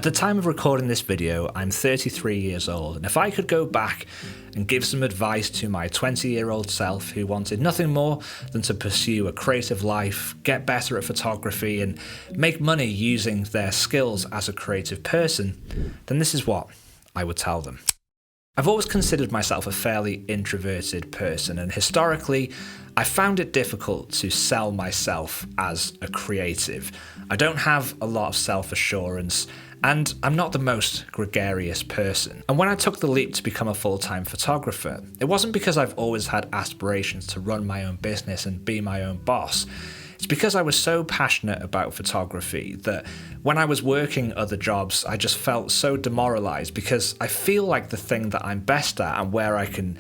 the time of recording this video, I'm 33 years old, and if I could go back and give some advice to my 20-year-old self who wanted nothing more than to pursue a creative life, get better at photography, and make money using their skills as a creative person, then this is what I would tell them. I've always considered myself a fairly introverted person, and historically, I found it difficult to sell myself as a creative. I don't have a lot of self-assurance, and I'm not the most gregarious person. And when I took the leap to become a full-time photographer, it wasn't because I've always had aspirations to run my own business and be my own boss. It's because I was so passionate about photography that when I was working other jobs, I just felt so demoralized because I feel like the thing that I'm best at and where I can,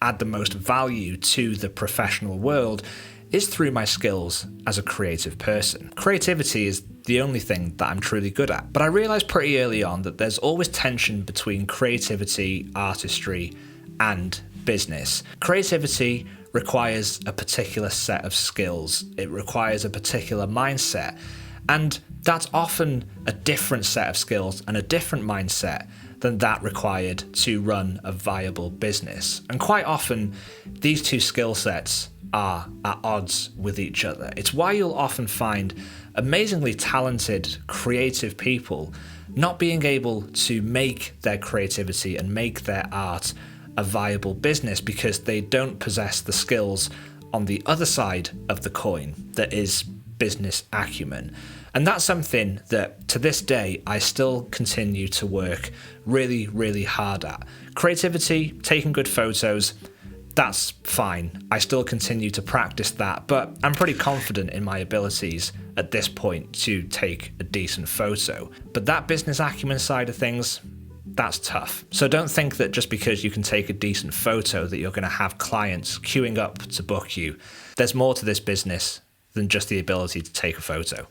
add the most value to the professional world is through my skills as a creative person. Creativity is the only thing that I'm truly good at. But I realized pretty early on that there's always tension between creativity, artistry, and business. Creativity requires a particular set of skills. It requires a particular mindset. And that's often a different set of skills and a different mindset than that required to run a viable business. And quite often, these two skill sets are at odds with each other. It's why you'll often find amazingly talented, creative people not being able to make their creativity and make their art a viable business because they don't possess the skills on the other side of the coin that is business acumen. And that's something that to this day I still continue to work really, really hard at. Creativity, taking good photos, that's fine. I still continue to practice that, but I'm pretty confident in my abilities at this point to take a decent photo. But that business acumen side of things, that's tough. So don't think that just because you can take a decent photo that you're going to have clients queuing up to book you. There's more to this business than just the ability to take a photo.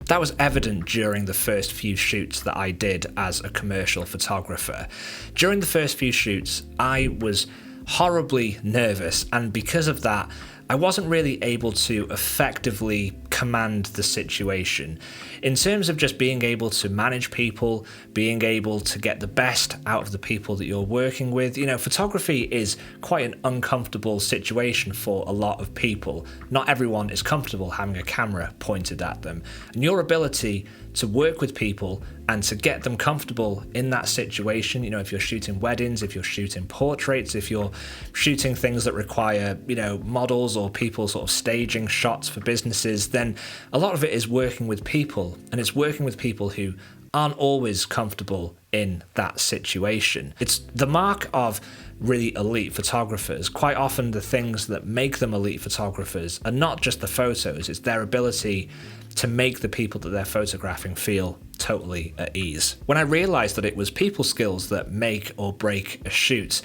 That was evident during the first few shoots that I did as a commercial photographer. During the first few shoots, I was horribly nervous, and because of that, I wasn't really able to effectively command the situation. In terms of just being able to manage people, being able to get the best out of the people that you're working with, photography is quite an uncomfortable situation for a lot of people. Not everyone is comfortable having a camera pointed at them. And your ability to work with people and to get them comfortable in that situation, if you're shooting weddings, if you're shooting portraits, if you're shooting things that require, models or people sort of staging shots for businesses, then a lot of it is working with people, and it's working with people who aren't always comfortable in that situation. It's the mark of really elite photographers. Quite often the things that make them elite photographers are not just the photos, it's their ability to make the people that they're photographing feel totally at ease. When I realized that it was people skills that make or break a shoot,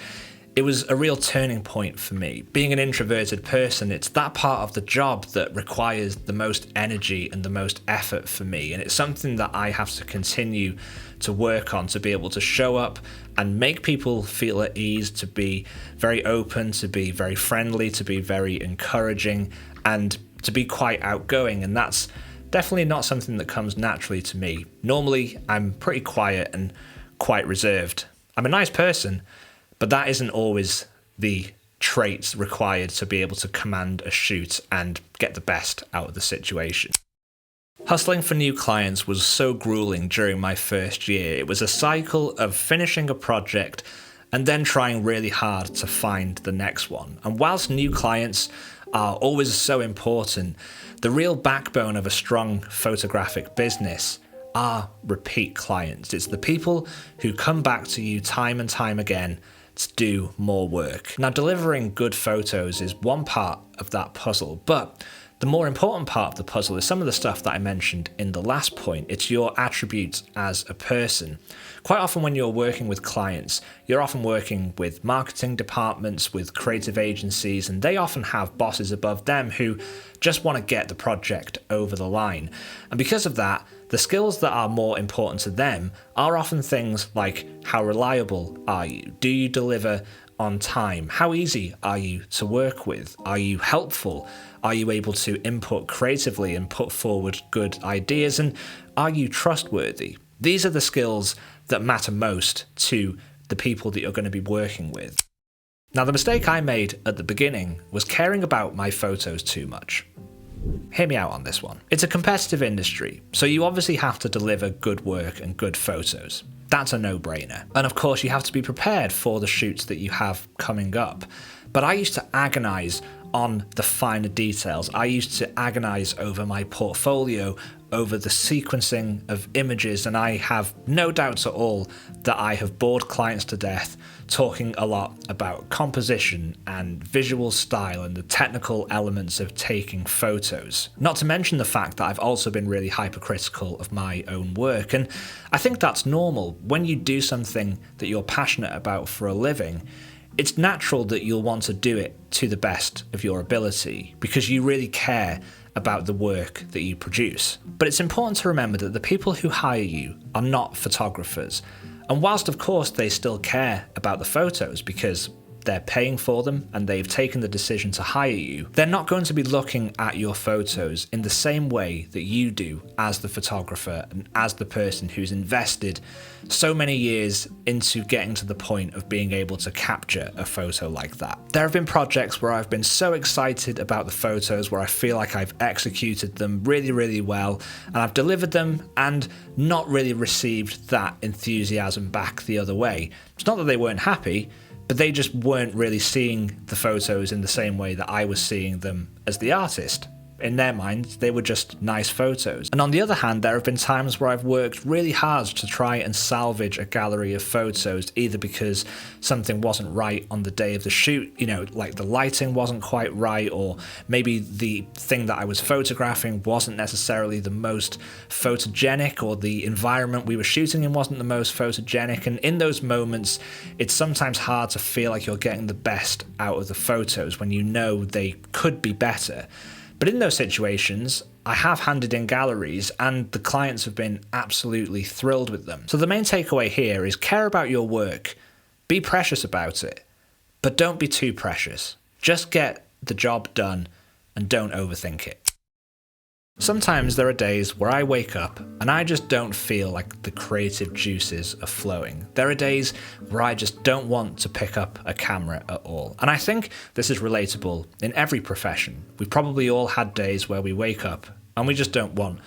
it was a real turning point for me. Being an introverted person, it's that part of the job that requires the most energy and the most effort for me. And it's something that I have to continue to work on, to be able to show up and make people feel at ease, to be very open, to be very friendly, to be very encouraging, and to be quite outgoing. And that's definitely not something that comes naturally to me. Normally, I'm pretty quiet and quite reserved. I'm a nice person, but that isn't always the traits required to be able to command a shoot and get the best out of the situation. Hustling for new clients was so grueling during my first year. It was a cycle of finishing a project and then trying really hard to find the next one. And whilst new clients are always so important, the real backbone of a strong photographic business are repeat clients. It's the people who come back to you time and time again to do more work. Now, delivering good photos is one part of that puzzle, but the more important part of the puzzle is some of the stuff that I mentioned in the last point. It's your attributes as a person. Quite often when you're working with clients, you're often working with marketing departments, with creative agencies, and they often have bosses above them who just want to get the project over the line. And because of that, the skills that are more important to them are often things like, how reliable are you? Do you deliver on time? How easy are you to work with? Are you helpful? Are you able to input creatively and put forward good ideas? And are you trustworthy? These are the skills that matter most to the people that you're going to be working with. Now, the mistake I made at the beginning was caring about my photos too much. Hear me out on this one. It's a competitive industry, so you obviously have to deliver good work and good photos. That's a no-brainer. And of course, you have to be prepared for the shoots that you have coming up. But I used to agonize on the finer details. I used to agonize over my portfolio, over the sequencing of images, and I have no doubts at all that I have bored clients to death talking a lot about composition and visual style and the technical elements of taking photos. Not to mention the fact that I've also been really hypercritical of my own work, and I think that's normal. When you do something that you're passionate about for a living, it's natural that you'll want to do it to the best of your ability because you really care about the work that you produce. But it's important to remember that the people who hire you are not photographers. And whilst of course they still care about the photos because they're paying for them and they've taken the decision to hire you, they're not going to be looking at your photos in the same way that you do as the photographer and as the person who's invested so many years into getting to the point of being able to capture a photo like that. There have been projects where I've been so excited about the photos, where I feel like I've executed them really, really well, and I've delivered them and not really received that enthusiasm back the other way. It's not that they weren't happy, but they just weren't really seeing the photos in the same way that I was seeing them as the artist. In their minds, they were just nice photos. And on the other hand, there have been times where I've worked really hard to try and salvage a gallery of photos, either because something wasn't right on the day of the shoot, like the lighting wasn't quite right, or maybe the thing that I was photographing wasn't necessarily the most photogenic, or the environment we were shooting in wasn't the most photogenic. And in those moments, it's sometimes hard to feel like you're getting the best out of the photos when you know they could be better. But in those situations, I have handed in galleries and the clients have been absolutely thrilled with them. So the main takeaway here is care about your work, be precious about it, but don't be too precious. Just get the job done and don't overthink it. Sometimes there are days where I wake up and I just don't feel like the creative juices are flowing. There are days where I just don't want to pick up a camera at all. And I think this is relatable in every profession. We've probably all had days where we wake up and we just don't want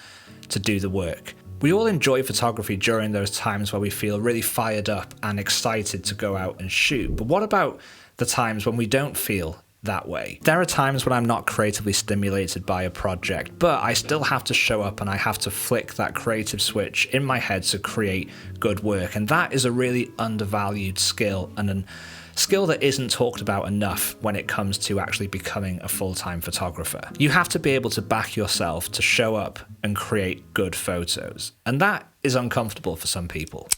to do the work. We all enjoy photography during those times where we feel really fired up and excited to go out and shoot. But what about the times when we don't feel that way? There are times when I'm not creatively stimulated by a project, but I still have to show up and I have to flick that creative switch in my head to create good work. And that is a really undervalued skill, and a skill that isn't talked about enough when it comes to actually becoming a full-time photographer. You have to be able to back yourself to show up and create good photos. And that is uncomfortable for some people.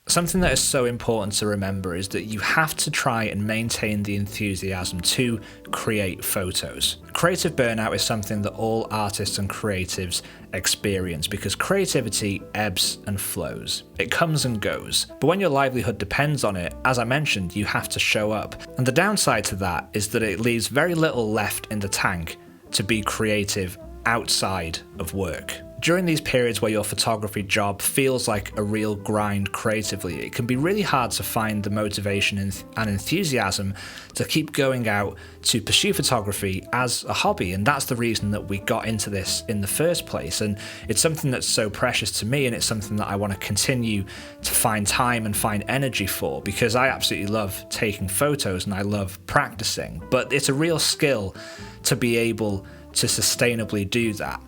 Something that is so important to remember is that you have to try and maintain the enthusiasm to create photos. Creative burnout is something that all artists and creatives experience because creativity ebbs and flows. It comes and goes. But when your livelihood depends on it, as I mentioned, you have to show up. And the downside to that is that it leaves very little left in the tank to be creative outside of work. During these periods where your photography job feels like a real grind creatively, it can be really hard to find the motivation and enthusiasm to keep going out to pursue photography as a hobby. And that's the reason that we got into this in the first place. And it's something that's so precious to me, and it's something that I want to continue to find time and find energy for, because I absolutely love taking photos and I love practicing. But it's a real skill to be able to sustainably do that.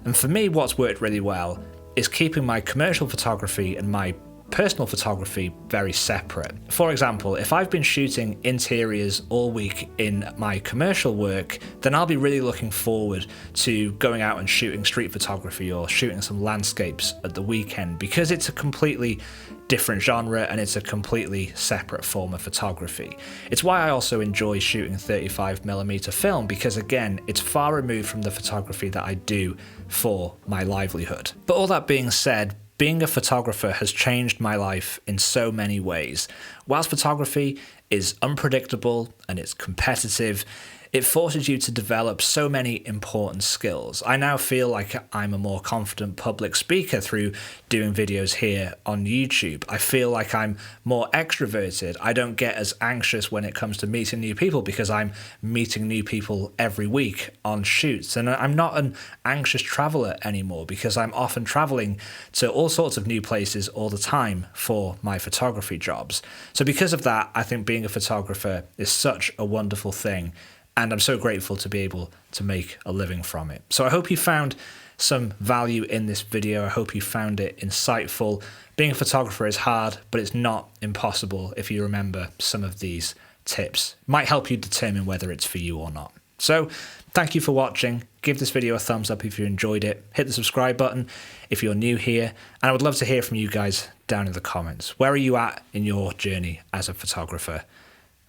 And for me, what's worked really well is keeping my commercial photography and my personal photography very separate. For example, if I've been shooting interiors all week in my commercial work, then I'll be really looking forward to going out and shooting street photography or shooting some landscapes at the weekend, because it's a completely different genre and it's a completely separate form of photography. It's why I also enjoy shooting 35mm film, because again, it's far removed from the photography that I do for my livelihood. But all that being said, being a photographer has changed my life in so many ways. Whilst photography is unpredictable and it's competitive, It forces you to develop so many important skills. I now feel like I'm a more confident public speaker through doing videos here on YouTube. I feel like I'm more extroverted. I don't get as anxious when it comes to meeting new people because I'm meeting new people every week on shoots. And I'm not an anxious traveler anymore because I'm often traveling to all sorts of new places all the time for my photography jobs. So because of that, I think being a photographer is such a wonderful thing. And I'm so grateful to be able to make a living from it. So I hope you found some value in this video. I hope you found it insightful. Being a photographer is hard, but it's not impossible if you remember some of these tips. It might help you determine whether it's for you or not. So thank you for watching. Give this video a thumbs up if you enjoyed it. Hit the subscribe button if you're new here. And I would love to hear from you guys down in the comments. Where are you at in your journey as a photographer?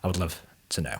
I would love to know.